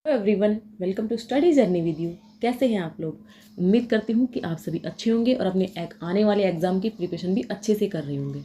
Hello everyone, welcome to study journey with you. कैसे हैं आप लोग? उम्मीद करती हूँ कि आप सभी अच्छे होंगे और अपने आने वाले एग्ज़ाम की प्रिपरेशन भी अच्छे से कर रहे होंगे।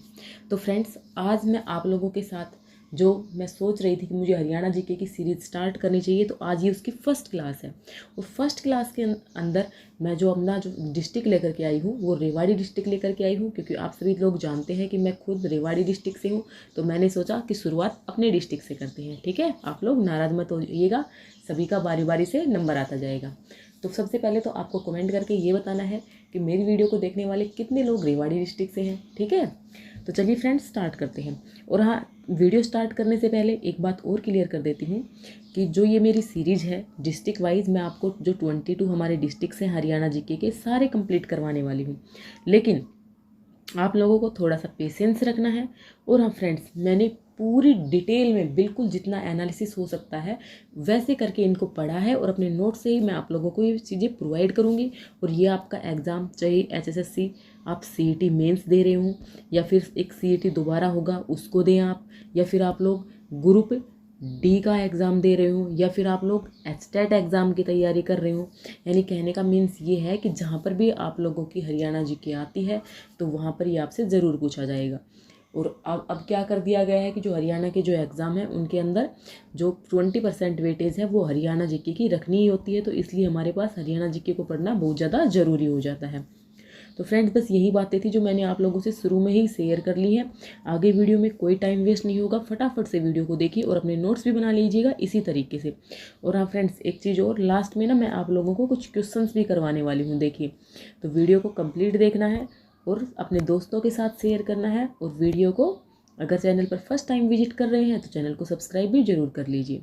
तो फ्रेंड्स, आज मैं आप लोगों के साथ जो मैं सोच रही थी कि मुझे हरियाणा जीके की सीरीज़ स्टार्ट करनी चाहिए, तो आज ये उसकी फ़र्स्ट क्लास है। और फर्स्ट क्लास के अंदर मैं जो अपना जो डिस्ट्रिक्ट लेकर के आई हूँ वो रेवाड़ी डिस्ट्रिक्ट लेकर के आई हूँ, क्योंकि आप सभी लोग जानते हैं कि मैं खुद रेवाड़ी डिस्ट्रिक्ट से हूँ। तो मैंने सोचा कि शुरुआत अपने डिस्ट्रिक्ट से करते हैं। ठीक है, आप लोग नाराज़ मत होइएगा, सभी का बारी बारी से नंबर आता जाएगा। तो सबसे पहले तो आपको कमेंट करके ये बताना है कि मेरी वीडियो को देखने वाले कितने लोग रेवाड़ी डिस्ट्रिक्ट से हैं। ठीक है, तो चलिए फ्रेंड्स स्टार्ट करते हैं। और हाँ, वीडियो स्टार्ट करने से पहले एक बात और क्लियर कर देती हूँ कि जो ये मेरी सीरीज़ है डिस्ट्रिक्ट वाइज, मैं आपको जो 22 हमारे डिस्ट्रिक्ट हैं हरियाणा जीके के सारे कंप्लीट करवाने वाली हूँ। लेकिन आप लोगों को थोड़ा सा पेशेंस रखना है। और हाँ फ्रेंड्स, मैंने पूरी डिटेल में बिल्कुल जितना एनालिसिस हो सकता है वैसे करके इनको पढ़ा है, और अपने नोट से ही मैं आप लोगों को ये चीज़ें प्रोवाइड करूँगी। और ये आपका एग्ज़ाम, चाहे एचएसएससी आप सीईटी मेंस दे रहे हो, या फिर एक सीईटी दोबारा होगा उसको दें आप, या फिर आप लोग ग्रुप डी का एग्ज़ाम दे रहे हो, या फिर आप लोग एचटेट एग्ज़ाम की तैयारी कर रहे हो। यानी कहने का मीन्स ये है कि जहाँ पर भी आप लोगों की हरियाणा जीके आती है तो वहाँ पर ये आपसे ज़रूर पूछा जाएगा। और अब क्या कर दिया गया है कि जो हरियाणा के जो एग्ज़ाम है उनके अंदर जो 20% वेटेज है वो हरियाणा जीके की रखनी ही होती है। तो इसलिए हमारे पास हरियाणा जीके को पढ़ना बहुत ज़्यादा ज़रूरी हो जाता है। तो फ्रेंड्स, बस यही बातें थी जो मैंने आप लोगों से शुरू में ही शेयर कर ली है। आगे वीडियो में कोई टाइम वेस्ट नहीं होगा, फटाफट से वीडियो को देखिए और अपने नोट्स भी बना लीजिएगा इसी तरीके से। और हाँ फ्रेंड्स, एक चीज़ और, लास्ट में ना मैं आप लोगों को कुछ क्वेश्चंस भी करवाने वाली हूँ। देखिए, तो वीडियो को कंप्लीट देखना है और अपने दोस्तों के साथ शेयर करना है। और वीडियो को अगर चैनल पर फर्स्ट टाइम विजिट कर रहे हैं तो चैनल को सब्सक्राइब भी जरूर कर लीजिए।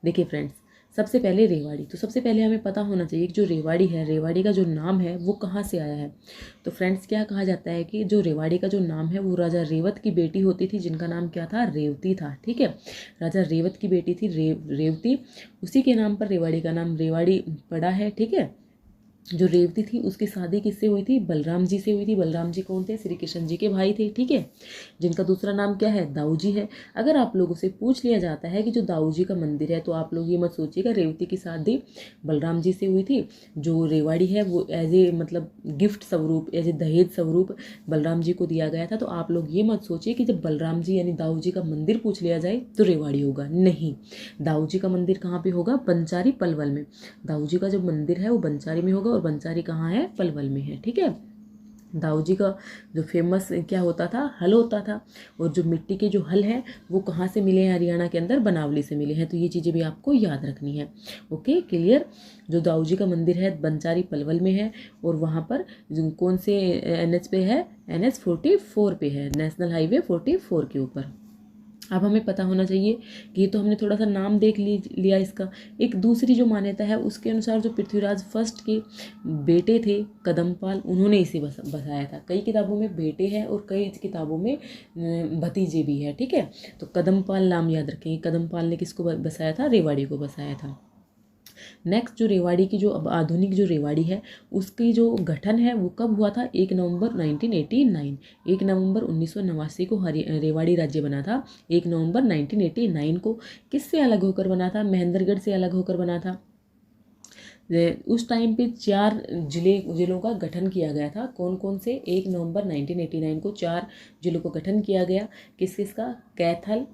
देखिए फ्रेंड्स, सबसे पहले रेवाड़ी, तो सबसे पहले हमें पता होना चाहिए कि जो रेवाड़ी है, रेवाड़ी का जो नाम है वो कहाँ से आया है। तो फ्रेंड्स, क्या कहा जाता है कि जो रेवाड़ी का जो नाम है वो राजा रेवत की बेटी होती थी, जिनका नाम क्या था, रेवती था। ठीक है, राजा रेवत की बेटी थी रेवती, उसी के नाम पर रेवाड़ी का नाम रेवाड़ी पड़ा है। ठीक है, जो रेवती थी उसकी शादी किससे हुई थी, बलराम जी से हुई थी। बलराम जी कौन थे, श्री कृष्ण जी के भाई थे। ठीक है, जिनका दूसरा नाम क्या है, दाऊ जी है। अगर आप लोगों से पूछ लिया जाता है कि जो दाऊ जी का मंदिर है, तो आप लोग ये मत सोचिएगा रेवती की शादी बलराम जी से हुई थी। जो रेवाड़ी है वो एज ए मतलब गिफ्ट स्वरूप, एज ए दहेज स्वरूप बलराम जी को दिया गया था। तो आप लोग ये मत सोचिए कि जब बलराम जी यानी दाऊ जी का मंदिर पूछ लिया जाए तो रेवाड़ी होगा, नहीं। दाऊ जी का मंदिर कहाँ पे होगा, बंचारी पलवल में। दाऊ जी का जो मंदिर है वो बंचारी में होगा, और बंचारी कहाँ है, पलवल में है। ठीक है, दाऊ जी का जो फेमस क्या होता था, हल होता था। और जो मिट्टी के जो हल हैं वो कहाँ से मिले हैं, हरियाणा के अंदर बनावली से मिले हैं। तो ये चीज़ें भी आपको याद रखनी है। Okay, clear. जो दाऊ जी का मंदिर है बंचारी पलवल में है, और वहाँ पर कौन से एनएच पे है, NH 44 पे है, नेशनल हाईवे 44 के ऊपर। अब हमें पता होना चाहिए कि ये तो हमने थोड़ा सा नाम देख लिया इसका। एक दूसरी जो मान्यता है उसके अनुसार जो पृथ्वीराज फर्स्ट के बेटे थे कदमपाल, उन्होंने इसे बसाया था। कई किताबों में बेटे हैं और कई किताबों में भतीजे भी है। ठीक है, तो कदमपाल नाम याद रखेंगे। कदमपाल ने किसको बसाया था, रेवाड़ी को बसाया था। नेक्स्ट, जो रेवाड़ी की जो अब आधुनिक जो रेवाड़ी है उसकी जो गठन है वो कब हुआ था, 1 नवंबर 1989। 1 नवंबर 1989 को रेवाड़ी राज्य बना था। 1 नवंबर 1989 को किससे अलग होकर बना था, महेंद्रगढ़ से अलग होकर बना था। उस टाइम पे 4 जिलों का गठन किया गया था। कौन कौन से, 1 नवंबर 1989 को 4 जिलों को गठन किया गया। किस किसका, कैथल,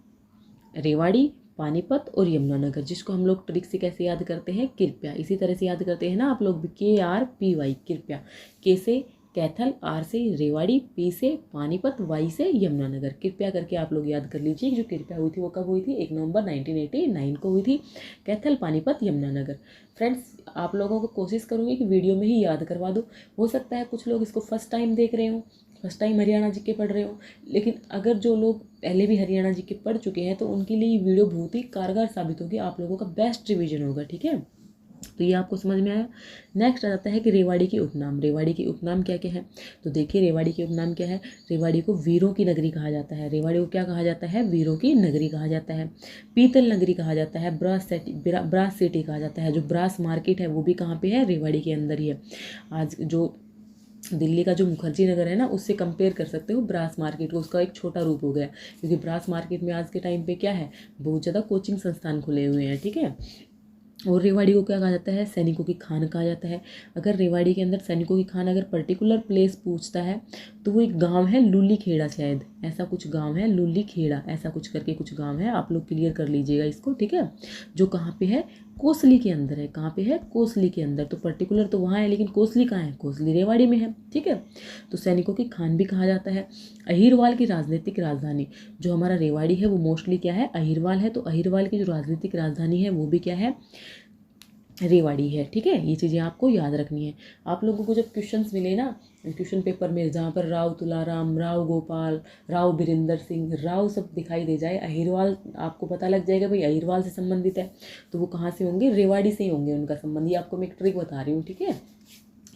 रेवाड़ी, पानीपत और यमुनानगर, जिसको हम लोग ट्रिक से कैसे याद करते हैं, कृपया। इसी तरह से याद करते हैं ना आप लोग भी, KRPY, कृपया। के से कैथल, R से रेवाड़ी, P से पानीपत, Y से यमुनानगर। कृपया करके आप लोग याद कर लीजिए। जो कृपया हुई थी वो कब हुई थी, 1 नवंबर 1989 को हुई थी। कैथल, पानीपत, यमुनानगर। फ्रेंड्स, आप लोगों को कोशिश करूँगी कि वीडियो में ही याद करवा दूँ। हो सकता है कुछ लोग इसको फर्स्ट टाइम देख रहे हो, फर्स्ट टाइम हरियाणा जीके पढ़ रहे हो, लेकिन अगर जो लोग पहले भी हरियाणा जीके पढ़ चुके हैं तो उनके लिए ये वीडियो बहुत ही कारगर साबित होगी, आप लोगों का बेस्ट रिवीजन होगा। ठीक है, तो ये आपको समझ में आया। नेक्स्ट आ जाता है कि रेवाड़ी के उपनाम। रेवाड़ी के उपनाम क्या क्या है, तो देखिए रेवाड़ी के उपनाम क्या है। रेवाड़ी को वीरों की नगरी कहा जाता है। रेवाड़ी को क्या कहा जाता है, वीरों की नगरी कहा जाता है। पीतल नगरी कहा जाता है। ब्रास सिटी कहा जाता है। जो ब्रास मार्केट है वो भी कहाँ पे है, रेवाड़ी के अंदर ही है। आज जो दिल्ली का जो मुखर्जी नगर है ना, उससे कंपेयर कर सकते हो ब्रास मार्केट को, उसका एक छोटा रूप हो गया। क्योंकि ब्रास मार्केट में आज के टाइम पे क्या है, बहुत ज़्यादा कोचिंग संस्थान खुले हुए हैं। ठीक है, और रेवाड़ी को क्या कहा जाता है? सैनिकों की खान कहा जाता है। अगर रेवाड़ी के अंदर सैनिकों की खान अगर पर्टिकुलर प्लेस पूछता है तो वो एक गांव है लुली खेड़ा, शायद ऐसा कुछ गांव है, लुली खेड़ा ऐसा कुछ करके कुछ गांव है, आप लोग क्लियर कर लीजिएगा इसको, ठीक है। जो कहाँ पे है? कोसली के अंदर है। कहाँ पे है? कोसली के अंदर। तो पर्टिकुलर तो वहाँ है, लेकिन कोसली कहाँ है? कोसली रेवाड़ी में है, ठीक है। तो सैनिकों की खान भी कहा जाता है। अहिरवाल की राजनीतिक राजधानी, जो हमारा रेवाड़ी है वो मोस्टली क्या है? अहिरवाल है। तो अहिरवाल की जो राजनीतिक राजधानी है वो भी क्या है? रेवाड़ी है, ठीक है। ये चीज़ें आपको याद रखनी है। आप लोगों को जब क्वेश्चंस मिले ना क्वेश्चन पेपर में, जहाँ पर राव तुलाराम, राव गोपाल, राव बीरेंद्र सिंह, राव सब दिखाई दे जाए, अहिरवाल आपको पता लग जाएगा भाई अहिरवाल से संबंधित है, तो वो कहाँ से होंगे? रेवाड़ी से ही होंगे उनका संबंध। ये आपको मैं एक ट्रिक बता रही हूँ, ठीक है।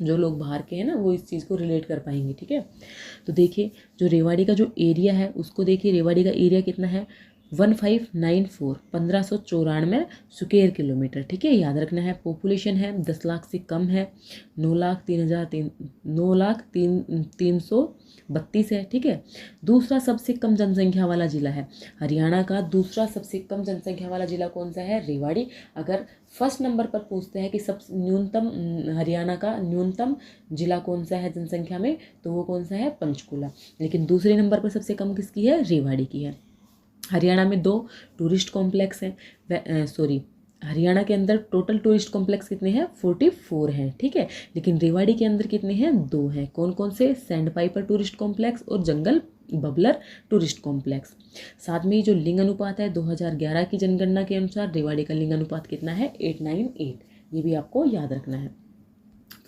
जो लोग बाहर के हैं ना वो इस चीज़ को रिलेट कर पाएंगे, ठीक है। तो देखिए जो रेवाड़ी का जो एरिया है उसको देखिए, रेवाड़ी का एरिया कितना है? 1594, 1594 स्क्वायर किलोमीटर, ठीक है। याद रखना है। पॉपुलेशन है 10 लाख से कम है, 9,03,332 है, ठीक है। दूसरा सबसे कम जनसंख्या वाला जिला है हरियाणा का। दूसरा सबसे कम जनसंख्या वाला जिला कौन सा है? रेवाड़ी। अगर फर्स्ट नंबर पर पूछते हैं कि सब न्यूनतम हरियाणा का न्यूनतम जिला कौन सा है जनसंख्या में, तो वो कौन सा है? पंचकुला। लेकिन दूसरे नंबर पर सबसे कम किसकी है? रेवाड़ी की है। हरियाणा में 2 टूरिस्ट कॉम्प्लेक्स हैं, सॉरी, हरियाणा के अंदर टोटल टूरिस्ट कॉम्प्लेक्स कितने हैं? 44 हैं, ठीक है। लेकिन रेवाड़ी के अंदर कितने हैं? 2 हैं। कौन कौन से? सैंड पाइपर टूरिस्ट कॉम्प्लेक्स और जंगल बबलर टूरिस्ट कॉम्प्लेक्स। साथ में ही जो लिंग अनुपात है 2011 की जनगणना के अनुसार रेवाड़ी का लिंग अनुपात कितना है? 898। ये भी आपको याद रखना है।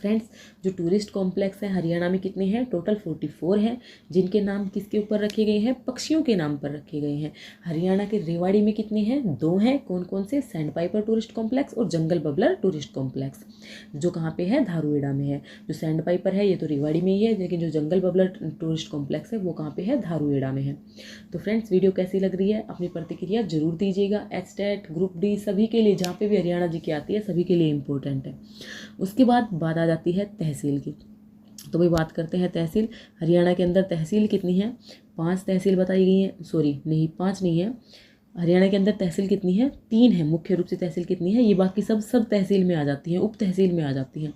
फ्रेंड्स, जो टूरिस्ट कॉम्प्लेक्स हैं हरियाणा में कितने हैं? टोटल 44 हैं, जिनके नाम किसके ऊपर रखे गए हैं? पक्षियों के नाम पर रखे गए हैं। हरियाणा के रेवाड़ी में कितने हैं? 2 हैं। कौन कौन से? सैंड पाइपर टूरिस्ट कॉम्प्लेक्स और जंगल बबलर टूरिस्ट कॉम्प्लेक्स, जो कहाँ पे है? धारूहेड़ा में है। जो सैंड पाइपर है ये तो रेवाड़ी में ही है, लेकिन जो जंगल बबलर टूरिस्ट कॉम्प्लेक्स है वो कहाँ पे है? धारूहेड़ा में है। तो फ्रेंड्स, वीडियो कैसी लग रही है? अपनी प्रतिक्रिया जरूर दीजिएगा। एचटेट, ग्रुप डी, सभी के लिए, जहाँ पे भी हरियाणा जी की आती है सभी के लिए इंपॉर्टेंट है। उसके बाद बात आ जाती है तहसील की। तो भाई बात करते हैं तहसील। हरियाणा के अंदर तहसील कितनी है? 5 तहसील बताई गई हैं, सॉरी नहीं 5 नहीं है। हरियाणा के अंदर तहसील कितनी है? 3 है। मुख्य रूप से तहसील कितनी है? ये बाकी सब तहसील में आ जाती हैं, उप तहसील में आ जाती हैं।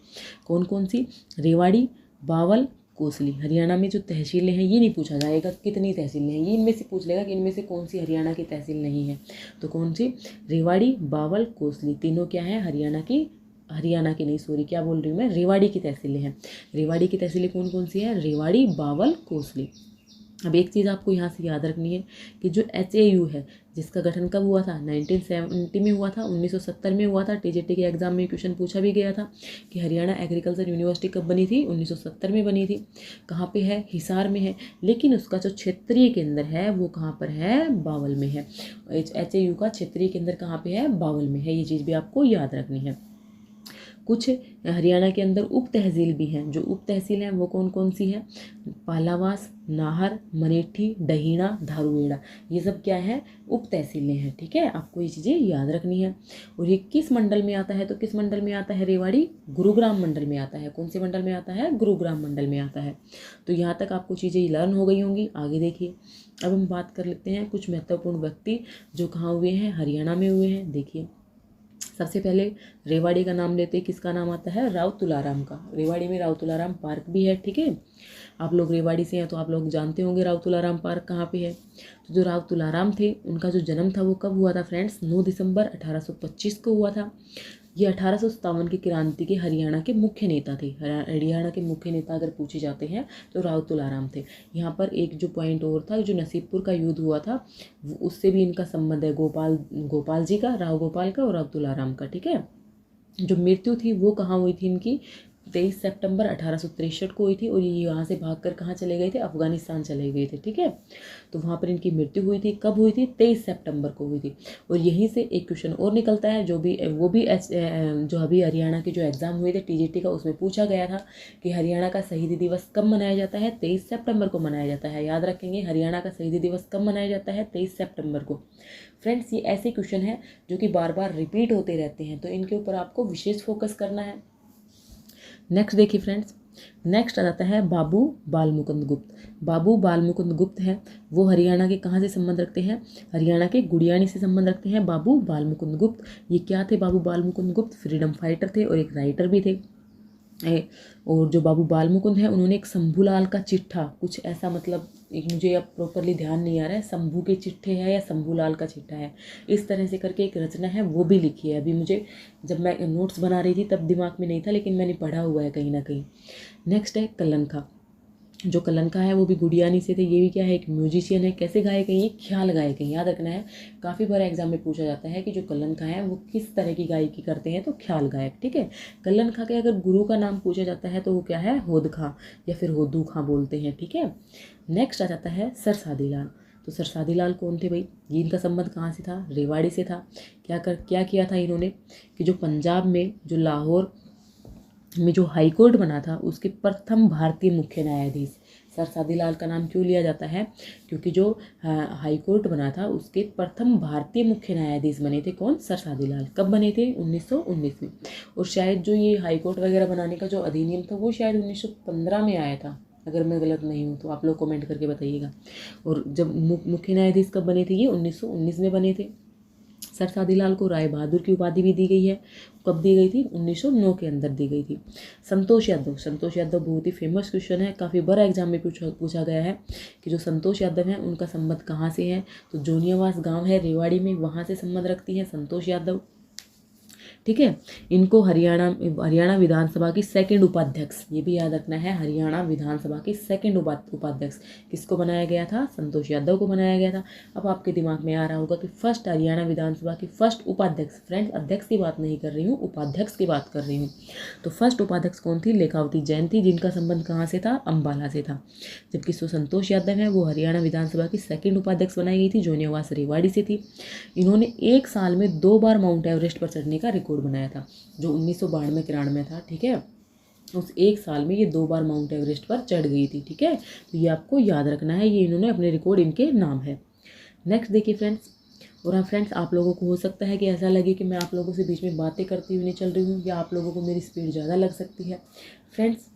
कौन कौन सी? रेवाड़ी, बावल, कोसली। हरियाणा में जो तहसीलें हैं ये नहीं पूछा जाएगा कितनी तहसीलें हैं, ये इनमें से पूछ लेगा कि इनमें से कौन सी हरियाणा की तहसील नहीं है। तो कौन सी? रेवाड़ी, बावल, कोसली, तीनों क्या है? हरियाणा की नहीं, सॉरी क्या बोल रही हूँ मैं, रेवाड़ी की तहसीलें हैं। रेवाड़ी की तहसीलें कौन कौन सी हैं? रेवाड़ी, बावल, कोसली। अब एक चीज़ आपको यहाँ से याद रखनी है कि जो HAU है, जिसका गठन कब हुआ था? 1970 में हुआ था, 1970 में हुआ था। TJT के एग्जाम में क्वेश्चन पूछा भी गया था कि हरियाणा एग्रीकल्चर यूनिवर्सिटी कब बनी थी? 1970 में बनी थी। कहाँ पे है? हिसार में है। लेकिन उसका जो क्षेत्रीय केंद्र है वो कहाँ पर है? बावल में है। HAU का क्षेत्रीय केंद्र कहाँ पे है? बावल में है। ये चीज़ भी आपको याद रखनी है। कुछ हरियाणा के अंदर उप तहसील भी हैं। जो उप तहसील हैं वो कौन कौन सी हैं? पालावास, नाहर, मनेठी, डहीना, धारूहेड़ा, ये सब क्या है? उप तहसीलें हैं, ठीक है। आपको ये चीज़ें याद रखनी है। और ये किस मंडल में आता है? तो किस मंडल में आता है? रेवाड़ी गुरुग्राम मंडल में आता है। कौन से मंडल में आता है? गुरुग्राम मंडल में आता है। तो यहाँ तक आपको चीज़ें लर्न हो गई होंगी। आगे देखिए, अब हम बात कर लेते हैं कुछ महत्वपूर्ण व्यक्ति जो कहाँ हुए हैं? हरियाणा में हुए हैं। देखिए, सबसे पहले रेवाड़ी का नाम लेते हैं, किसका नाम आता है? राव तुलाराम का। रेवाड़ी में राव तुलाराम पार्क भी है, ठीक है। आप लोग रेवाड़ी से हैं तो आप लोग जानते होंगे राव तुलाराम पार्क कहाँ पे है। तो जो राव तुलाराम थे उनका जो जन्म था वो कब हुआ था फ्रेंड्स? 9 दिसंबर 1825 को हुआ था। ये 1857 की क्रांति के हरियाणा के मुख्य नेता थे। हरियाणा के मुख्य नेता अगर पूछे जाते हैं तो राव तुलाराम थे। यहाँ पर एक जो पॉइंट और था, जो नसीबपुर का युद्ध हुआ था उससे भी इनका संबंध है, गोपाल जी का, राव गोपाल का और राव तुलाराम का, ठीक है। जो मृत्यु थी वो कहाँ हुई थी इनकी? 23 सितंबर 1863 को हुई थी। और ये यहाँ से भागकर कहाँ चले गए थे? अफगानिस्तान चले गए थे, ठीक है। तो वहाँ पर इनकी मृत्यु हुई थी। कब हुई थी? 23 सितंबर को हुई थी। और यहीं से एक क्वेश्चन और निकलता है, जो अभी हरियाणा के जो एग्जाम हुए थे TJT का, उसमें पूछा गया था कि हरियाणा का शहीदी दिवस कब मनाया जाता है? 23 सितंबर को मनाया जाता है। याद रखेंगे, हरियाणा का शहीदी दिवस कब मनाया जाता है? 23 सितंबर को। फ्रेंड्स, ये ऐसे क्वेश्चन हैं जो कि बार बार रिपीट होते रहते हैं, तो इनके ऊपर आपको विशेष फोकस करना है। नेक्स्ट देखिए फ्रेंड्स, नेक्स्ट आ जाता है बाबू बाल मुकुंद गुप्त। बाबू बाल मुकुंद गुप्त है, वो हरियाणा के कहाँ से संबंध रखते हैं? हरियाणा के गुड़ियानी से संबंध रखते हैं बाबू बाल मुकुंद गुप्त। ये क्या थे बाबू बाल मुकुंद गुप्त? फ्रीडम फाइटर थे और एक राइटर भी थे। और जो बाबू बाल मुकुंद है, उन्होंने एक शंभूलाल का चिट्ठा, कुछ ऐसा मतलब एक मुझे अब प्रॉपरली ध्यान नहीं आ रहा है, शंभू के चिट्ठे है या शंभूलाल का चिट्ठा है, इस तरह से करके एक रचना है, वो भी लिखी है। अभी मुझे जब मैं नोट्स बना रही थी तब दिमाग में नहीं था, लेकिन मैंने पढ़ा हुआ है कहीं ना कहीं। नेक्स्ट है कलंका। जो कलंका है वो भी गुड़ियानी से थे। ये भी क्या है? एक म्यूजिशियन है। कैसे गायक हैं ये? ख्याल गायक हैं, याद रखना है। काफ़ी बार एग्जाम में पूछा जाता है कि जो कलंका है वो किस तरह की गायकी करते हैं, तो ख्याल गायक। ठीक है। कलंका के अगर गुरु का नाम पूछा जाता है तो वो क्या है? होद खां या फिर होदू खां बोलते हैं। ठीक है। नेक्स्ट आ जाता है सर सादीलाल। तो सर सादीलाल कौन थे भाई? ये इनका संबंध कहाँ से था? रेवाड़ी से था। क्या किया था इन्होंने कि जो पंजाब में जो लाहौर में जो हाई कोर्ट बना था उसके प्रथम भारतीय मुख्य न्यायाधीश सर सादीलाल का नाम क्यों लिया जाता है? क्योंकि जो हाई कोर्ट बना था उसके प्रथम भारतीय मुख्य न्यायाधीश बने थे कौन? सर सादीलाल। कब बने थे? 1919 में। और शायद जो ये हाई कोर्ट वगैरह बनाने का जो अधिनियम था वो शायद 1915 में आया था, अगर मैं गलत नहीं हूँ तो आप लोग कमेंट करके बताइएगा। और जब मुख्य न्यायाधीश कब बने थे? ये 1919 में बने थे। सर सादीलाल को राय बहादुर की उपाधि भी दी गई है। कब दी गई थी? 1909 के अंदर दी गई थी। संतोष यादव। संतोष यादव बहुत ही फेमस क्वेश्चन है, काफ़ी बार एग्जाम में पूछा गया है कि जो संतोष यादव है उनका संबंध कहाँ से है? तो जोनियावास गांव है रेवाड़ी में, वहाँ से संबंध रखती है संतोष यादव। ठीक है। इनको हरियाणा विधानसभा की सेकंड उपाध्यक्ष, ये भी याद रखना है, हरियाणा विधानसभा की सेकंड उपाध्यक्ष किसको बनाया गया था? संतोष यादव को बनाया गया था। अब आपके दिमाग में आ रहा होगा कि फर्स्ट हरियाणा विधानसभा की फर्स्ट उपाध्यक्ष, फ्रेंड्स अध्यक्ष की बात नहीं कर रही हूँ, उपाध्यक्ष की बात कर रही हूँ। तो फर्स्ट उपाध्यक्ष कौन थी? लेखावती जैन थी, जिनका संबंध कहाँ से था? अम्बाला से था। जबकि संतोष यादव है वो हरियाणा विधानसभा की सेकंड उपाध्यक्ष बनाई गई थी, जोनियावास रेवाड़ी से थी। इन्होंने एक साल में 2 बार माउंट एवरेस्ट पर चढ़ने का रिकॉर्ड बनाया था, जो 1992-93 था। ठीक है। उस एक साल में ये 2 बार माउंट एवरेस्ट पर चढ़ गई थी। ठीक है। तो ये आपको याद रखना है, ये इन्होंने अपने रिकॉर्ड इनके नाम है। नेक्स्ट देखिए फ्रेंड्स, और हाँ फ्रेंड्स, आप लोगों को हो सकता है कि ऐसा लगे कि मैं आप लोगों से बीच में बातें करती हुई नहीं चल रही हूँ, या आप लोगों को मेरी स्पीड ज़्यादा लग सकती है। फ्रेंड्स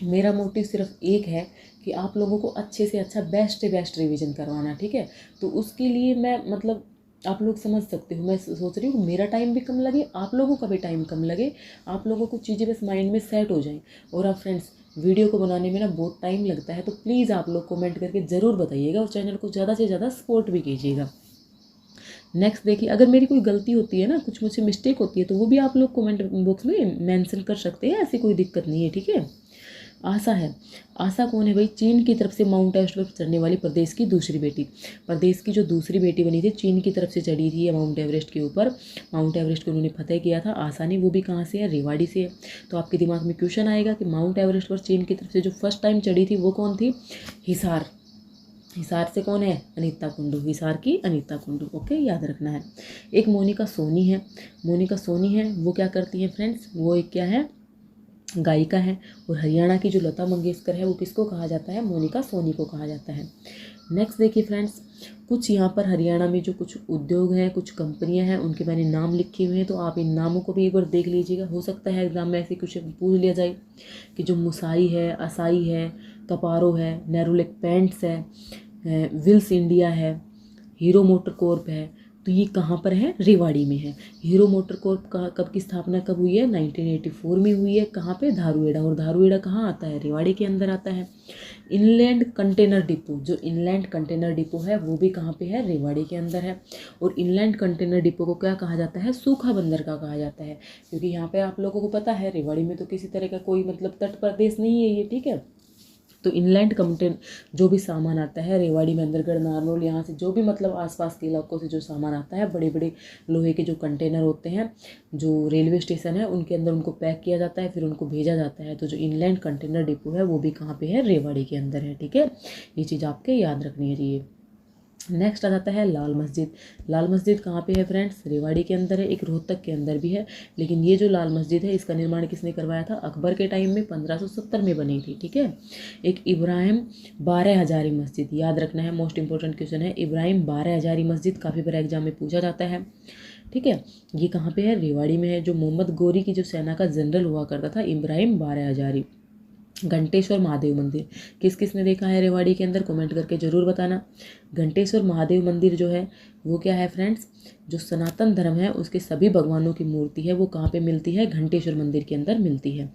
मेरा मोटिव सिर्फ एक है कि आप लोगों को अच्छे से अच्छा बेस्ट से बेस्ट रिवीजन करवाना। ठीक है। तो उसके लिए मैं मतलब आप लोग समझ सकते हो, मैं सोच रही हूँ मेरा टाइम भी कम लगे, आप लोगों का भी टाइम कम लगे, आप लोगों को चीज़ें बस माइंड में सेट हो जाएं। और आप फ्रेंड्स वीडियो को बनाने में ना बहुत टाइम लगता है, तो प्लीज़ आप लोग कमेंट करके ज़रूर बताइएगा और चैनल को ज़्यादा से ज़्यादा सपोर्ट भी कीजिएगा। नेक्स्ट देखिए, अगर मेरी कोई गलती होती है ना, कुछ मुझसे मिस्टेक होती है, तो वो भी आप लोग कमेंट बॉक्स में मेंशन कर सकते हैं, ऐसी कोई दिक्कत नहीं है। ठीक है। आशा है। आशा कौन है भाई? चीन की तरफ से माउंट एवरेस्ट पर चढ़ने वाली प्रदेश की दूसरी बेटी। प्रदेश की जो दूसरी बेटी बनी थी, चीन की तरफ से चढ़ी थी माउंट एवरेस्ट के ऊपर। माउंट एवरेस्ट को उन्होंने फतेह किया था आशा ने, वो भी कहाँ से है? रेवाड़ी से है। तो आपके दिमाग में क्वेश्चन आएगा कि माउंट एवरेस्ट पर चीन की तरफ से जो फर्स्ट टाइम चढ़ी थी वो कौन थी? हिसार। हिसार से कौन है? अनीता कुंडू। हिसार की अनीता कुंडू। ओके, याद रखना है। एक मोनिका सोनी है। मोनिका सोनी है, वो क्या करती है फ्रेंड्स? वो एक क्या है? गायिका है। और हरियाणा की जो लता मंगेशकर है वो किसको कहा जाता है? मोनिका सोनी को कहा जाता है। नेक्स्ट देखिए फ्रेंड्स, कुछ यहाँ पर हरियाणा में जो कुछ उद्योग हैं, कुछ कंपनियां हैं, उनके मैंने नाम लिखे हुए हैं, तो आप इन नामों को भी एक बार देख लीजिएगा। हो सकता है एग्जाम में ऐसे कुछ पूछ लिया जाए कि जो मुसाई है, असाई है, कपारो है, नेरोलैक पेंट्स है, विल्स इंडिया है, हीरो मोटर कॉर्प है, तो ये कहाँ पर है? रेवाड़ी में है। हीरो मोटर कॉर्प कब की स्थापना कब हुई है? 1984 में हुई है। कहाँ पे? धारूहेड़ा। और धारूहेड़ा कहाँ आता है? रेवाड़ी के अंदर आता है। इनलैंड कंटेनर डिपो, जो इनलैंड कंटेनर डिपो है वो भी कहाँ पे है? रेवाड़ी के अंदर है। और इनलैंड कंटेनर डिपो को क्या कहा जाता है? सूखा बंदर का कहा जाता है, क्योंकि यहाँ पे आप लोगों को पता है रेवाड़ी में तो किसी तरह का कोई मतलब तट प्रदेश नहीं है ये। ठीक है। तो इनलैंड कंटेन जो भी सामान आता है रेवाड़ी में, अंदरगढ़, नारनौल, यहाँ से जो भी मतलब आसपास के इलाकों से जो सामान आता है, बड़े बड़े लोहे के जो कंटेनर होते हैं जो रेलवे स्टेशन है उनके अंदर उनको पैक किया जाता है, फिर उनको भेजा जाता है। तो जो इनलैंड कंटेनर डिपो है वो भी कहाँ पे है? रेवाड़ी के अंदर है। ठीक है। ये चीज़ आपके याद रखनी चाहिए। नेक्स्ट आ जाता है लाल मस्जिद। लाल मस्जिद कहाँ पे है फ्रेंड्स? रेवाड़ी के अंदर है, एक रोहतक के अंदर भी है। लेकिन ये जो लाल मस्जिद है इसका निर्माण किसने करवाया था? अकबर के टाइम में 1570 में बनी थी। ठीक है। एक इब्राहिम 12 हजारी मस्जिद, याद रखना है, मोस्ट इंपॉर्टेंट क्वेश्चन है। इब्राहिम 12 हजारी मस्जिद काफ़ी बार एग्जाम में पूछा जाता है। ठीक है। ये कहाँ पे है? रेवाड़ी में है। जो मोहम्मद गोरी की जो सेना का जनरल हुआ करता था, इब्राहिम 12 हजारी। घंटेश्वर महादेव मंदिर किस किस ने देखा है रेवाड़ी के अंदर, कमेंट करके ज़रूर बताना। घंटेश्वर महादेव मंदिर जो है वो क्या है फ्रेंड्स, जो सनातन धर्म है उसके सभी भगवानों की मूर्ति है वो कहाँ पे मिलती है, घंटेश्वर मंदिर के अंदर मिलती है।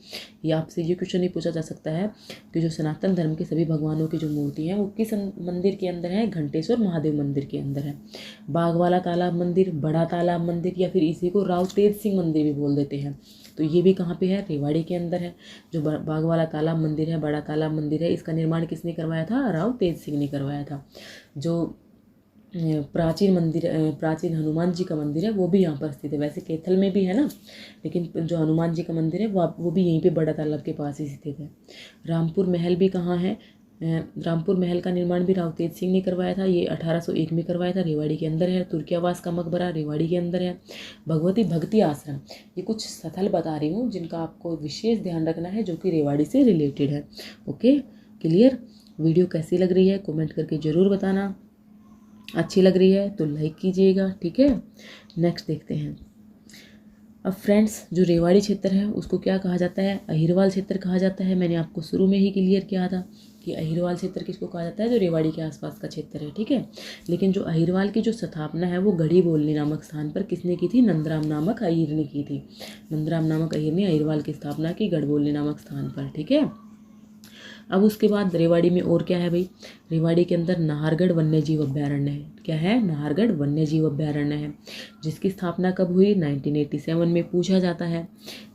ये आपसे ये क्वेश्चन ही पूछा जा सकता है कि जो सनातन धर्म के सभी भगवानों की जो मूर्ति है वो किस मंदिर के अंदर है, घंटेश्वर महादेव मंदिर के अंदर है। बाग वाला तालाब मंदिर, बड़ा तालाब मंदिर, या फिर इसी को राव तेज सिंह मंदिर भी बोल देते हैं, तो ये भी कहाँ पे है, रेवाड़ी के अंदर है। जो बाग वाला तालाब मंदिर है, बड़ा तालाब मंदिर है, इसका निर्माण किसने करवाया था, राव तेज सिंह ने करवाया था। जो प्राचीन मंदिर, प्राचीन हनुमान जी का मंदिर है वो भी यहाँ पर स्थित है। वैसे कैथल में भी है ना, लेकिन जो हनुमान जी का मंदिर है वो भी यहीं पे बड़ा तालाब के पास ही स्थित है। रामपुर महल भी कहाँ है, रामपुर महल का निर्माण भी राव तेज सिंह ने करवाया था, ये 1801 में करवाया था, रेवाड़ी के अंदर है। तुर्कियावास का मकबरा रेवाड़ी के अंदर है। भगवती भक्ति आश्रम, ये कुछ स्थल बता रही हूँ जिनका आपको विशेष ध्यान रखना है, जो कि रेवाड़ी से रिलेटेड है। Okay, clear. वीडियो कैसी लग रही है कमेंट करके ज़रूर बताना, अच्छी लग रही है तो लाइक कीजिएगा, ठीक है। नेक्स्ट देखते हैं। अब फ्रेंड्स, जो रेवाड़ी क्षेत्र है उसको क्या कहा जाता है, अहिरवाल क्षेत्र कहा जाता है। मैंने आपको शुरू में ही क्लियर किया था कि अहिरवाल क्षेत्र किसको कहा जाता है, जो रेवाड़ी के आसपास का क्षेत्र है, ठीक है। लेकिन जो अहिरवाल की जो स्थापना है वो गढ़ी बोलनी नामक स्थान पर किसने की थी, नंदराम नामक अहीर ने की थी। नंदराम नामक अहीर ने अहिरवाल की स्थापना की गढ़बोलनी नामक स्थान पर, ठीक है। अब उसके बाद रेवाड़ी में और क्या है भाई, रेवाड़ी के अंदर नाहरगढ़ वन्यजीव अभ्यारण्य है। क्या है, नाहरगढ़ वन्यजीव अभ्यारण्य है, जिसकी स्थापना कब हुई, 1987 में पूछा जाता है।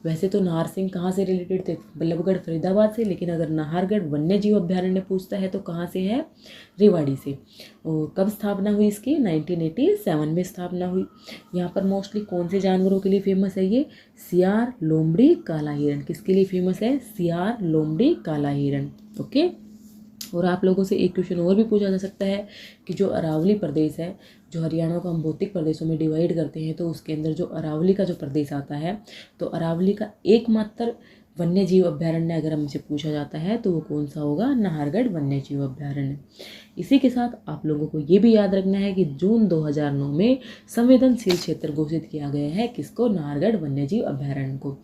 वैसे तो नाहर सिंह कहाँ से रिलेटेड थे, बल्लभगढ़ फरीदाबाद से, लेकिन अगर नाहरगढ़ वन्यजीव अभ्यारण्य पूछता है तो कहाँ से है, रेवाड़ी से। और कब स्थापना हुई इसकी, 1987 में स्थापना हुई। यहाँ पर मोस्टली कौन से जानवरों के लिए फेमस है, ये सियार, लोमड़ी, काला हिरण। किसके लिए फेमस है, सियार, लोमड़ी, काला हिरण। ओके। और आप लोगों से एक क्वेश्चन और भी पूछा जा सकता है कि जो अरावली प्रदेश है, जो हरियाणा को हम भौतिक प्रदेशों में डिवाइड करते हैं, तो उसके अंदर जो अरावली का जो प्रदेश आता है, तो अरावली का एकमात्र वन्य जीव अभ्यारण्य अगर हमसे पूछा जाता है तो वो कौन सा होगा, नाहरगढ़ वन्य जीव अभ्यारण्य। इसी के साथ आप लोगों को ये भी याद रखना है कि जून 2009 में संवेदनशील क्षेत्र घोषित किया गया है, किसको, नाहरगढ़ वन्यजीव अभ्यारण्य को।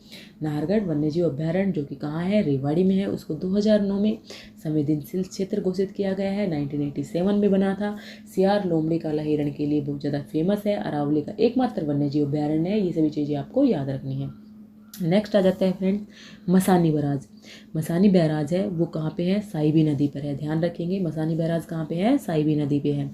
नाहरगढ़ वन्यजीव अभ्यारण्य जो कि कहाँ है, रेवाड़ी में है, उसको 2009 में संवेदनशील क्षेत्र घोषित किया गया है। 1987 में बना था। सियार, लोमड़ी, काला हिरण के लिए बहुत ज़्यादा फेमस है। अरावली का एकमात्र वन्यजीव अभ्यारण्य है। ये सभी चीज़ें आपको याद रखनी है। नेक्स्ट आ जाता है friends, Masani barrage. Masani barrage है वो कहाँ पे है, साइबी नदी पर है। ध्यान रखेंगे, मसानी बैराज कहाँ पे है, साइबी नदी पे है।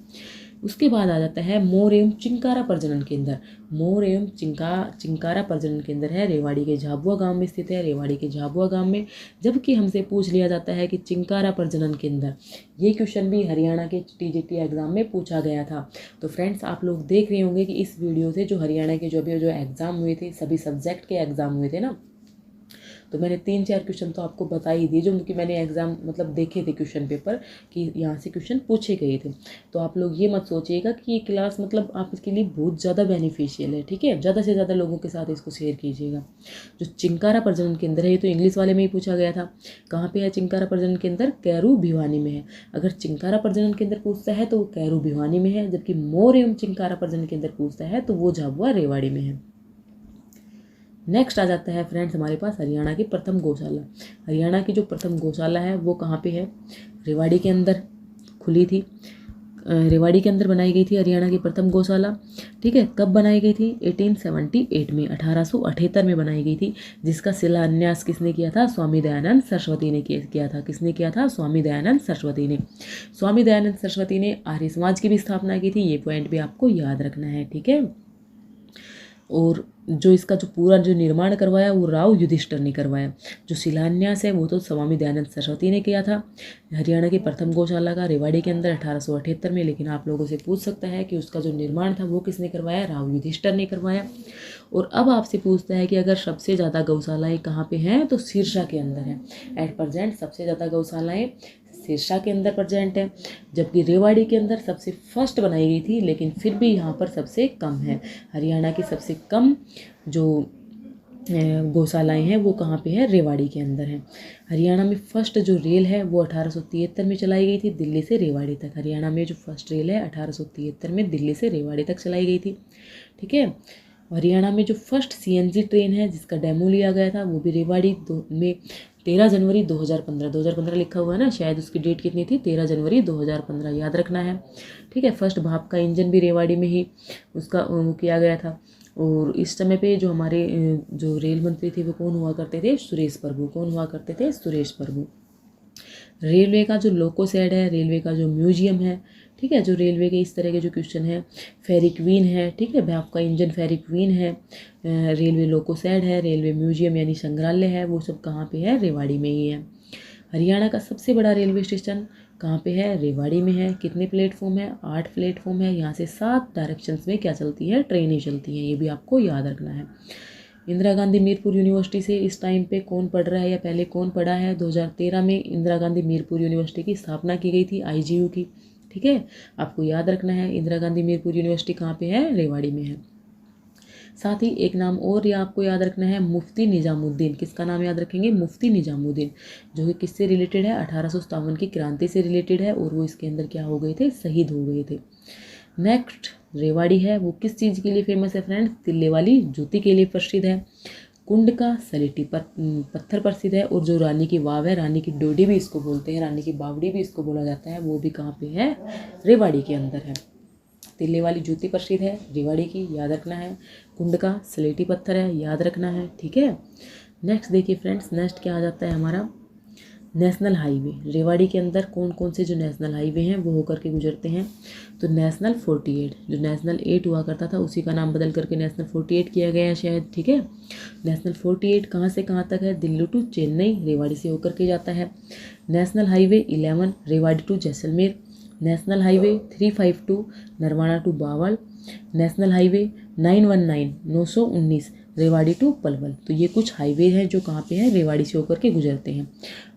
उसके बाद आ जाता है मोर एवं चिंकारा प्रजनन केंद्र। मोर एवं चिंकारा प्रजनन केंद्र है, रेवाड़ी के झाबुआ गांव में स्थित है, रेवाड़ी के झाबुआ गांव में। जबकि हमसे पूछ लिया जाता है कि चिंकारा प्रजनन केंद्र, ये क्वेश्चन भी हरियाणा के टीजीटी एग्जाम में पूछा गया था। तो फ्रेंड्स, आप लोग देख रहे होंगे कि इस वीडियो से जो हरियाणा के जो अभी जो एग्ज़ाम हुए थे, सभी सब्जेक्ट के एग्ज़ाम हुए थे ना, तो मैंने 3-4 क्वेश्चन तो आपको बता ही दिए, जो कि मैंने एग्जाम मतलब देखे थे क्वेश्चन पेपर कि यहाँ से क्वेश्चन पूछे गए थे। तो आप लोग ये मत सोचिएगा कि ये क्लास मतलब आपके लिए बहुत ज़्यादा बेनिफिशियल है, ठीक है। ज़्यादा से ज़्यादा लोगों के साथ इसको शेयर कीजिएगा। जो चिंकारा प्रजनन केंद्र है, ये तो इंग्लिश वाले में ही पूछा गया था। कहाँ पे है चिंकारा प्रजनन केंद्र, कैरू भिवानी में है। अगर चिंकारा प्रजनन केंद्र पूछता है तो वो कैरू भिवानी में है, जबकि मोर एवं चिंकारा प्रजनन केंद्र पूछता है तो वो झाबुआ रेवाड़ी में है। नेक्स्ट आ जाता है फ्रेंड्स हमारे पास हरियाणा की प्रथम गौशाला। हरियाणा की जो प्रथम गौशाला है वो कहाँ पे है, रेवाड़ी के अंदर खुली थी। रेवाड़ी के अंदर बनाई गई थी हरियाणा की प्रथम गौशाला, ठीक है। कब बनाई गई थी, 1878 में, 1878 में बनाई गई थी, जिसका शिलान्यास किसने किया था, स्वामी दयानंद सरस्वती ने किया था। किसने किया था, स्वामी दयानंद सरस्वती ने। स्वामी दयानंद सरस्वती ने आर्य समाज की भी स्थापना की थी। ये पॉइंट भी आपको याद रखना है, ठीक है। और जो इसका जो पूरा जो निर्माण करवाया वो राव युधिष्ठिर ने करवाया। जो शिलान्यास है वो तो स्वामी दयानंद सरस्वती ने किया था हरियाणा की प्रथम गौशाला का, रेवाड़ी के अंदर 1878 में। लेकिन आप लोगों से पूछ सकता है कि उसका जो निर्माण था वो किसने करवाया, राव युधिष्ठिर ने करवाया। और अब आपसे पूछता है कि अगर सबसे ज़्यादा गौशालाएँ कहाँ पे हैं, तो सिरसा के अंदर है। एट प्रेजेंट सबसे ज़्यादा गौशालाएँ सिरसा के अंदर प्रेजेंट है, जबकि रेवाड़ी के अंदर सबसे फर्स्ट बनाई गई थी, लेकिन फिर भी यहाँ पर सबसे कम है। हरियाणा की सबसे कम जो गौशालाएँ हैं वो कहाँ पे है, रेवाड़ी के अंदर है। हरियाणा में फर्स्ट जो रेल है वो 1873 में चलाई गई थी, दिल्ली से रेवाड़ी तक। हरियाणा में जो फर्स्ट रेल है 1873 में दिल्ली से रेवाड़ी तक चलाई गई थी, ठीक है। हरियाणा में जो फर्स्ट सीएनजी ट्रेन है जिसका डेमो लिया गया था वो भी रेवाड़ी में 13 जनवरी 2015 लिखा हुआ है ना, शायद उसकी डेट कितनी थी, 13 जनवरी 2015, याद रखना है। ठीक है, फर्स्ट भाप का इंजन भी रेवाड़ी में ही उसका वो किया गया था। और इस समय पे जो हमारे जो रेल मंत्री थे वो कौन हुआ करते थे, सुरेश प्रभु। कौन हुआ करते थे, सुरेश प्रभु। रेलवे का जो लोको शेड है, रेलवे का जो म्यूजियम है, ठीक है, जो रेलवे के इस तरह के जो क्वेश्चन है, फेरी क्वीन है, ठीक है, भाप का इंजन फेरी क्वीन है, रेलवे लोको शेड है, रेलवे म्यूजियम यानी संग्रहालय है, वो सब कहाँ पे है, रेवाड़ी में ही है। हरियाणा का सबसे बड़ा रेलवे स्टेशन कहाँ पे है, रेवाड़ी में है। कितने प्लेटफॉर्म है, 8 प्लेटफॉर्म है। यहाँ से 7 डायरेक्शंस में क्या चलती है, ट्रेनें चलती हैं, ये भी आपको याद रखना है। इंदिरा गांधी मीरपुर यूनिवर्सिटी से इस टाइम पे कौन पढ़ रहा है या पहले कौन पढ़ा है, 2013 में इंदिरा गांधी मीरपुर यूनिवर्सिटी की स्थापना की गई थी, आईजीयू की। ठीक है, आपको याद रखना है इंदिरा गांधी मीरपुर यूनिवर्सिटी कहाँ पे है, रेवाड़ी में है। साथ ही एक नाम और ये आपको याद रखना है, मुफ्ती निजामुद्दीन। किसका नाम याद रखेंगे, मुफ्ती निजामुद्दीन, जो कि किससे रिलेटेड है, 1857 की क्रांति से रिलेटेड है, और वो इसके अंदर क्या हो गए थे, शहीद हो गए थे। नेक्स्ट रेवाड़ी है, वो किस चीज़ के लिए फेमस है फ्रेंड्स, तिल्ले वाली जूती के लिए प्रसिद्ध है। कुंड का सलेटी पत्थर प्रसिद्ध है, और जो रानी की वाव है, रानी की डोडी भी इसको बोलते हैं, रानी की बावड़ी भी इसको बोला जाता है, वो भी कहाँ पे है, रेवाड़ी के अंदर है। तिल्ले वाली जूती प्रसिद्ध है रेवाड़ी की, याद रखना है। कुंड का सलेटी पत्थर है, याद रखना है। ठीक है, नेक्स्ट देखिए फ्रेंड्स, नेक्स्ट क्या आ जाता है हमारा, नेशनल हाईवे। रेवाड़ी के अंदर कौन कौन से जो नेशनल हाईवे हैं वो होकर के गुजरते हैं, तो नेशनल 48, जो नेशनल 8 हुआ करता था उसी का नाम बदल करके नेशनल 48 किया गया है शायद। ठीक है, नेशनल 48 कहाँ से कहाँ तक है, दिल्ली टू चेन्नई, रेवाड़ी से होकर के जाता है। National highway 11 Rewari to Jaisalmer. National highway 352 Narwana to Bawal. National highway 919 919 Rewari to Palwal. तो ये कुछ हाईवे हैं जो कहाँ पे हैं, रेवाड़ी से होकर के गुजरते हैं।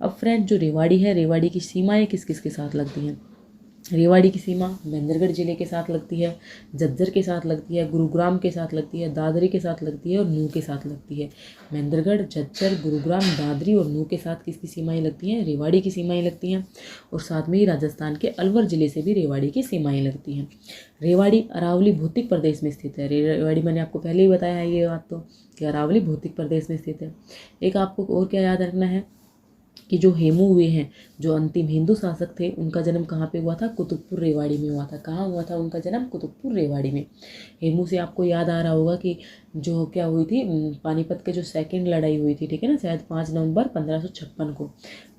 अब फ्रेंड जो रेवाड़ी है, रेवाड़ी की सीमाएं किस किस के साथ लगती हैं, रेवाड़ी की सीमा महेंद्रगढ़ जिले के साथ लगती है, झज्जर के साथ लगती है, गुरुग्राम के साथ लगती है, दादरी के साथ लगती है, और नूह के साथ लगती है। महेंद्रगढ़, झज्जर, गुरुग्राम, दादरी और नूह के साथ किसकी सीमाएं लगती हैं, रेवाड़ी की सीमाएं लगती हैं। और साथ में ही राजस्थान के अलवर जिले से भी रेवाड़ी की सीमाएं लगती हैं। रेवाड़ी अरावली भौतिक प्रदेश में स्थित है। रेवाड़ी मैंने आपको पहले ही बताया है ये बात तो, कि अरावली भौतिक प्रदेश में स्थित है। एक आपको और क्या याद रखना है, कि जो हेमू हुए हैं, जो अंतिम हिंदू शासक थे, उनका जन्म कहाँ पे हुआ था, कुतुबपुर रेवाड़ी में हुआ था। कहाँ हुआ था उनका जन्म, कुतुबपुर रेवाड़ी में। हेमू से आपको याद आ रहा होगा कि जो क्या हुई थी, पानीपत के जो सेकंड लड़ाई हुई थी, ठीक है ना, शायद 5 नवंबर 1556 को,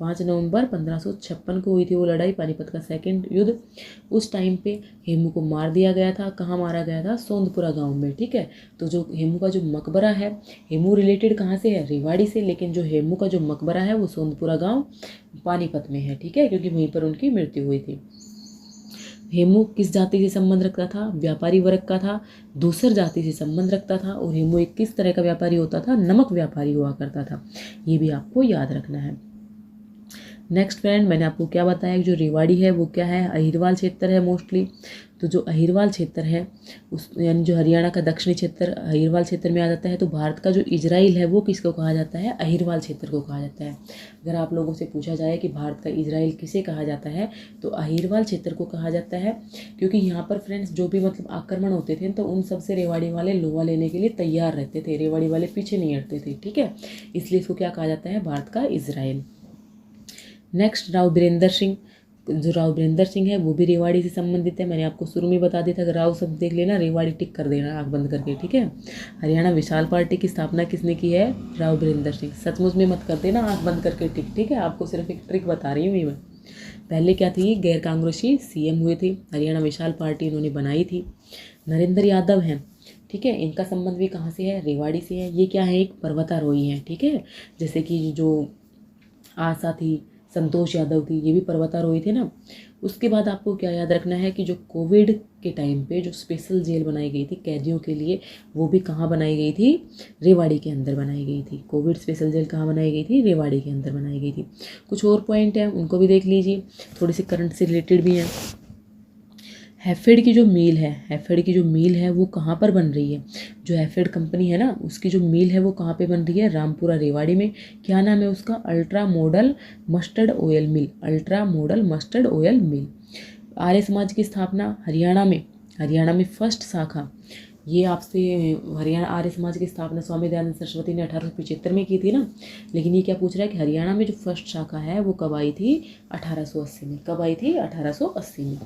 5 नवंबर 1556 को हुई थी वो लड़ाई, पानीपत का सेकंड युद्ध। उस टाइम पे हेमू को मार दिया गया था। कहाँ मारा गया था, सोंदपुरा गांव में। ठीक है, तो जो हेमू का जो मकबरा है, हेमू रिलेटेड कहाँ से है, रेवाड़ी से, लेकिन जो हेमू का जो मकबरा है वो सोंदपुरा गांव पानीपत में है। ठीक है, क्योंकि वहीं पर उनकी मृत्यु हुई थी। हेमू किस जाति से संबंध रखता था, व्यापारी वर्ग का था, दूसर जाति से संबंध रखता था। और हेमू एक किस तरह का व्यापारी होता था, नमक व्यापारी हुआ करता था। ये भी आपको याद रखना है। नेक्स्ट फ्रेंड, मैंने आपको क्या बताया कि जो रेवाड़ी है वो क्या है, अहिरवाल क्षेत्र है मोस्टली। तो जो अहिरवाल क्षेत्र है उस यानी जो हरियाणा का दक्षिणी क्षेत्र अहिरवाल क्षेत्र में आ जाता है। तो भारत का जो इजराइल है वो किसको कहा जाता है, अहिरवाल क्षेत्र को कहा जाता है। अगर आप लोगों से पूछा जाए कि भारत का इजराइल किसे कहा जाता है, तो अहिरवाल क्षेत्र को कहा जाता है। क्योंकि यहाँ पर फ्रेंड्स जो भी मतलब आक्रमण होते थे तो उन सबसे रेवाड़ी वाले लोहा लेने के लिए तैयार रहते थे, रेवाड़ी वाले पीछे नहीं हटते थे। ठीक है, इसलिए इसको क्या कहा जाता है, भारत का इजराइल। नेक्स्ट राव बीरेंद्र सिंह, जो राव बीरेंद्र सिंह है वो भी रेवाड़ी से संबंधित है। मैंने आपको शुरू में बता दिया था, अगर राव शब्द देख लेना रेवाड़ी टिक कर देना आँख बंद करके। ठीक है, हरियाणा विशाल पार्टी की स्थापना किसने की है, राव बीरेंद्र सिंह। सचमुच में मत कर देना आँख बंद करके टिक। ठीक है, आपको सिर्फ एक ट्रिक बता रही हूँ मैं। पहले क्या थी, गैर कांग्रेसी सीएम हुए थे, हरियाणा विशाल पार्टी इन्होंने बनाई थी। नरेंद्र यादव हैं, ठीक है, इनका संबंध भी कहाँ से है, रेवाड़ी से है। ये क्या है, एक पर्वतारोही है। ठीक है, जैसे कि जो आशा थी, संतोष यादव थी, ये भी पर्वतारोही थे ना। उसके बाद आपको क्या याद रखना है कि जो कोविड के टाइम पे जो स्पेशल जेल बनाई गई थी कैदियों के लिए, वो भी कहाँ बनाई गई थी, रेवाड़ी के अंदर बनाई गई थी। कोविड स्पेशल जेल कहाँ बनाई गई थी, रेवाड़ी के अंदर बनाई गई थी। कुछ और पॉइंट हैं उनको भी देख लीजिए, थोड़ी सी करंट से रिलेटेड भी हैं। हैफेड की जो मील है, हैफेड की जो मील है वो कहाँ पर बन रही है, जो हैफेड कंपनी है ना उसकी जो मील है वो कहाँ पे बन रही है, रामपुरा रेवाड़ी में। क्या नाम है उसका, अल्ट्रा मॉडल मस्टर्ड ऑयल मिल, अल्ट्रा मॉडल मस्टर्ड ऑयल मिल। आर्य समाज की स्थापना हरियाणा में, हरियाणा में फर्स्ट शाखा ये आपसे हरियाणा आर्य समाज की स्थापना स्वामी दयानंद सरस्वती ने 1875 में की थी ना, लेकिन ये क्या पूछ रहा है कि हरियाणा में जो फर्स्ट शाखा है वो कब आई थी? 1880 में। कब आई थी? 1880 में।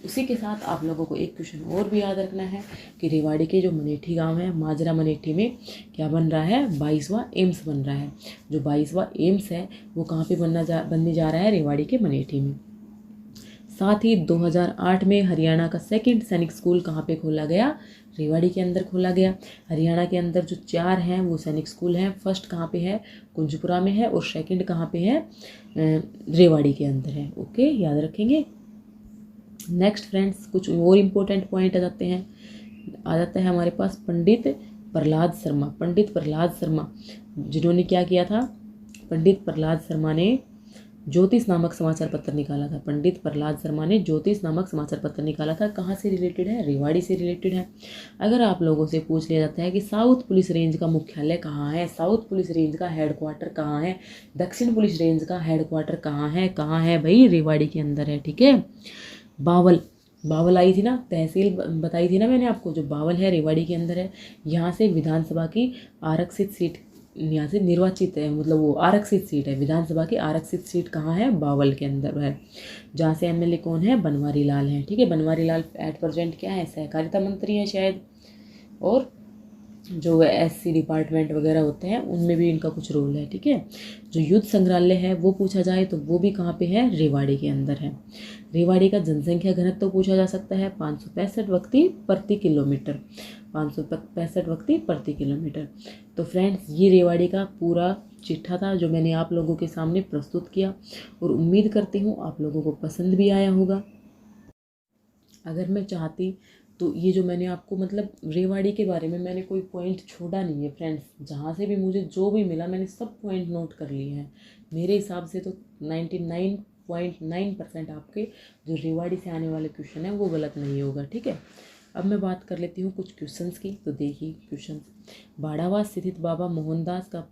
उसी के साथ आप लोगों को एक क्वेश्चन और भी याद रखना है कि रेवाड़ी के जो मनेठी गांव है, माजरा मनेठी में क्या बन रहा है? 22वां एम्स बन रहा है। जो 22वां एम्स है वो कहाँ पे बनने जा रहा है? रेवाड़ी के मनेठी में। साथ ही 2008 में हरियाणा का सेकंड सैनिक स्कूल कहाँ पे खोला गया? रेवाड़ी के अंदर खोला गया। हरियाणा के अंदर जो 4 हैं वो सैनिक स्कूल हैं। फर्स्ट कहाँ पे है? कुंजपुरा में है, और सेकंड कहाँ पे है? रेवाड़ी के अंदर है। ओके, याद रखेंगे। नेक्स्ट फ्रेंड्स, कुछ और इम्पोर्टेंट पॉइंट आ जाता है हमारे पास पंडित प्रहलाद शर्मा। पंडित प्रहलाद शर्मा जिन्होंने क्या किया था? पंडित प्रहलाद शर्मा ने ज्योतिष नामक समाचार पत्र निकाला था। पंडित प्रहलाद शर्मा ने ज्योतिष नामक समाचार पत्र निकाला था। कहाँ से रिलेटेड है? रेवाड़ी से रिलेटेड है। अगर आप लोगों से पूछ लिया जाता है कि साउथ पुलिस रेंज का मुख्यालय कहाँ है, साउथ पुलिस रेंज का हेडक्वार्टर कहाँ है, दक्षिण पुलिस रेंज का हेडक्वार्टर कहाँ है भाई? रेवाड़ी के अंदर है। ठीक है। बावल आई थी ना, तहसील बताई थी ना मैंने आपको, जो बावल है रेवाड़ी के अंदर है। यहाँ से विधानसभा की आरक्षित सीट, यहाँ से निर्वाचित है, मतलब वो आरक्षित सीट है। विधानसभा की आरक्षित सीट कहाँ है? बावल के अंदर है, जहाँ से एमएलए कौन है? बनवारी लाल है। ठीक है। बनवारी लाल एट प्रेजेंट क्या है? सहकारिता मंत्री हैं शायद, और जो एससी डिपार्टमेंट वगैरह होते हैं उनमें भी इनका कुछ रोल है। ठीक है। जो युद्ध संग्रहालय है वो पूछा जाए तो वो भी कहाँ पे है? रेवाड़ी के अंदर है। रेवाड़ी का जनसंख्या घनत्व तो पूछा जा सकता है, 565 व्यक्ति प्रति किलोमीटर। 565 व्यक्ति प्रति किलोमीटर। तो फ्रेंड्स, ये रेवाड़ी का पूरा चिट्ठा था जो मैंने आप लोगों के सामने प्रस्तुत किया, और उम्मीद करती हूँ आप लोगों को पसंद भी आया होगा। अगर मैं चाहती तो ये जो मैंने आपको, मतलब रेवाड़ी के बारे में मैंने कोई पॉइंट छोड़ा नहीं है फ्रेंड्स। जहाँ से भी मुझे जो भी मिला मैंने सब पॉइंट नोट कर लिए हैं। मेरे हिसाब से तो 99.9% आपके जो रेवाड़ी से आने वाले क्वेश्चन हैं वो गलत नहीं होगा। ठीक है। अब मैं बात कर लेती हूँ कुछ क्वेश्चंस की। तो देखिए क्वेश्चन, भाड़ावास स्थित बाबा मोहनदास का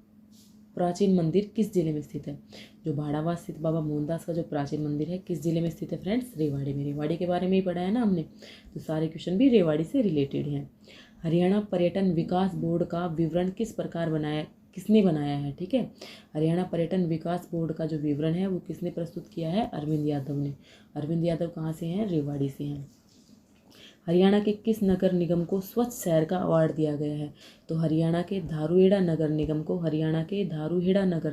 प्राचीन मंदिर किस जिले में स्थित है? जो भाड़ावास स्थित बाबा मोहनदास का जो प्राचीन मंदिर है किस जिले में स्थित है फ्रेंड्स? रेवाड़ी में। रेवाड़ी के बारे में ही पढ़ा है ना हमने, तो सारे क्वेश्चन भी रेवाड़ी से रिलेटेड हैं। हरियाणा पर्यटन विकास बोर्ड का विवरण किसने बनाया है? ठीक है। हरियाणा पर्यटन विकास बोर्ड का जो विवरण है वो किसने प्रस्तुत किया है? अरविंद यादव ने। अरविंद यादव कहाँ से हैं? रेवाड़ी से हैं। हरियाणा के किस नगर निगम को स्वच्छ शहर का अवार्ड दिया गया है? तो हरियाणा के धारूहेड़ा नगर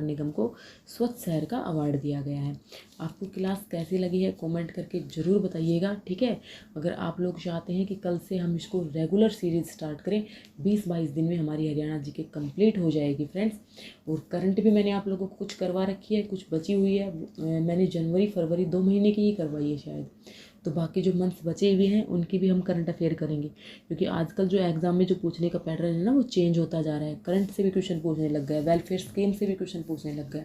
निगम को स्वच्छ शहर का अवार्ड दिया गया है। आपको क्लास कैसी लगी है कमेंट करके ज़रूर बताइएगा। ठीक है। अगर आप लोग चाहते हैं कि कल से हम इसको रेगुलर सीरीज स्टार्ट करें, 20-22 दिन में हमारी हरियाणा जीके कंप्लीट हो जाएगी फ्रेंड्स। और करंट भी मैंने आप लोगों को कुछ करवा रखी है, कुछ बची हुई है। मैंने जनवरी फरवरी 2 महीने की ही करवाई है शायद, तो बाकी जो मंथ्स बचे हुए हैं उनकी भी हम करंट अफेयर करेंगे, क्योंकि आजकल जो एग्जाम में जो पूछने का पैटर्न है ना वो चेंज होता जा रहा है। करंट से भी क्वेश्चन पूछने लग गए, वेलफेयर स्कीम से भी क्वेश्चन पूछने लग गए।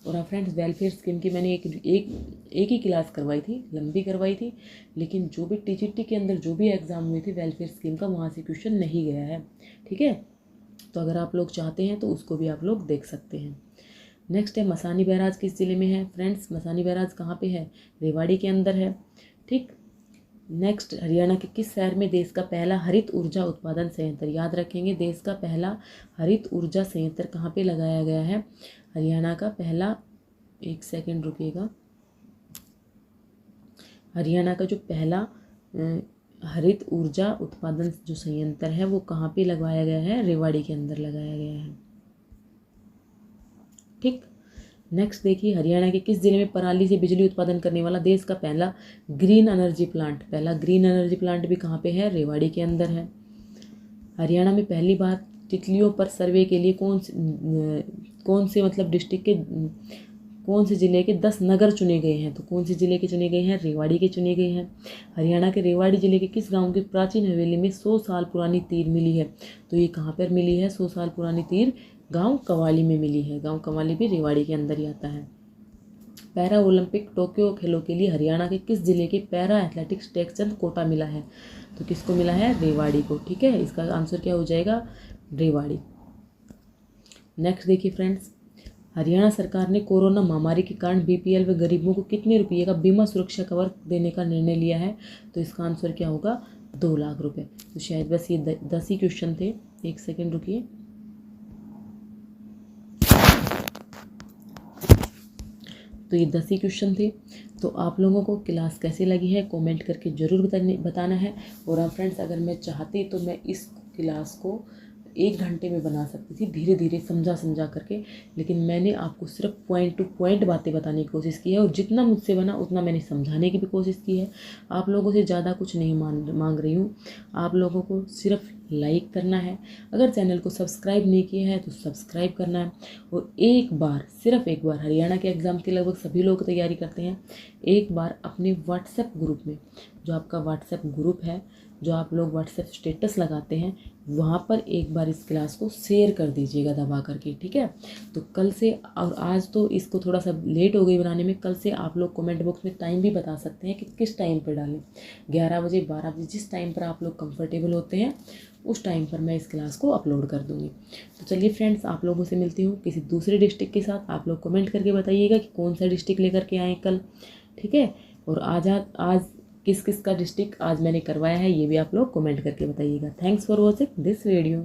और हाँ फ्रेंड्स, वेलफेयर स्कीम की मैंने एक ही क्लास करवाई थी, लंबी करवाई थी, लेकिन जो भी टीजीटी के अंदर जो भी एग्जाम हुई थी वेलफेयर स्कीम का, वहाँ से क्वेश्चन नहीं गया है। ठीक है। तो अगर आप लोग चाहते हैं तो उसको भी आप लोग देख सकते हैं। नेक्स्ट है मसानी बैराज किस जिले में है? फ्रेंड्स, मसानी बैराज कहाँ पे है? रेवाड़ी के अंदर है। ठीक। नेक्स्ट, हरियाणा के किस शहर में देश का पहला हरित ऊर्जा उत्पादन संयंत्र? याद रखेंगे, देश का पहला हरित ऊर्जा संयंत्र कहाँ पे लगाया गया है? हरियाणा का पहला, एक सेकेंड रुकिएगा, हरियाणा का जो पहला हरित ऊर्जा उत्पादन जो संयंत्र है वो कहाँ पे लगाया गया है? रेवाड़ी के अंदर लगाया गया है। ठीक। नेक्स्ट देखिए, हरियाणा के किस जिले में पराली से बिजली उत्पादन करने वाला देश का पहला ग्रीन एनर्जी प्लांट भी कहाँ पे है? रेवाड़ी के अंदर है। हरियाणा में पहली बार तितलियों पर सर्वे के लिए कौन से मतलब डिस्ट्रिक्ट के कौन से ज़िले के 10 नगर चुने गए हैं? तो कौन से ज़िले के चुने गए हैं? रेवाड़ी के चुने गए हैं। हरियाणा के रेवाड़ी ज़िले के किस गांव की प्राचीन हवेली में 100 साल पुरानी तीर मिली है? तो ये कहाँ पर मिली है 100 साल पुरानी तीर? गांव कवाली में मिली है। गांव कवाली भी रेवाड़ी के अंदर ही आता है। पैरा ओलंपिक टोक्यो खेलों के लिए हरियाणा के किस जिले के पैरा एथलेटिक्स टेकचंद कोटा मिला है? तो किसको मिला है? रेवाड़ी को। ठीक है। इसका आंसर क्या हो जाएगा? रेवाड़ी। नेक्स्ट देखिए फ्रेंड्स, हरियाणा सरकार ने कोरोना महामारी के कारण बीपीएल व गरीबों को कितने रुपये का बीमा सुरक्षा कवर देने का निर्णय लिया है? तो इसका आंसर क्या होगा? 2 लाख रुपए। तो शायद बस ये 10 ही क्वेश्चन थे। एक सेकेंड रुकिए। तो ये 10 ही क्वेश्चन थे। तो आप लोगों को क्लास कैसी लगी है कमेंट करके ज़रूर बताना है। और हाँ फ्रेंड्स, अगर मैं चाहती तो मैं इस क्लास को 1 घंटे में बना सकती थी, धीरे धीरे समझा करके, लेकिन मैंने आपको सिर्फ पॉइंट टू पॉइंट बातें बताने की कोशिश की है और जितना मुझसे बना उतना मैंने समझाने की भी कोशिश की है। आप लोगों से ज़्यादा कुछ नहीं मांग रही हूँ। आप लोगों को सिर्फ लाइक करना है, अगर चैनल को सब्सक्राइब नहीं किया है तो सब्सक्राइब करना है। और एक बार, सिर्फ एक बार, हरियाणा के एग्ज़ाम की लगभग सभी लोग तैयारी करते हैं, एक बार अपने व्हाट्सएप ग्रुप में, जो आपका व्हाट्सएप ग्रुप है, जो आप लोग व्हाट्सएप स्टेटस लगाते हैं, वहाँ पर एक बार इस क्लास को शेयर कर दीजिएगा दबा करके, ठीक है। तो कल से, और आज तो इसको थोड़ा सा लेट हो गई बनाने में, कल से आप लोग कमेंट बॉक्स में टाइम भी बता सकते हैं कि किस टाइम पर डालें। 11 बजे, 12 बजे, जिस टाइम पर आप लोग कंफर्टेबल होते हैं उस टाइम पर मैं इस क्लास को अपलोड कर दूँगी। तो चलिए फ्रेंड्स, आप लोगों से मिलती हूँ किसी दूसरे डिस्ट्रिक्ट के साथ। आप लोग कमेंट करके बताइएगा कि कौन सा डिस्ट्रिक्ट लेकर के आएँ कल, ठीक है। और आज किस किस का डिस्ट्रिक्ट आज मैंने करवाया है ये भी आप लोग कमेंट करके बताइएगा। Thanks for watching this video.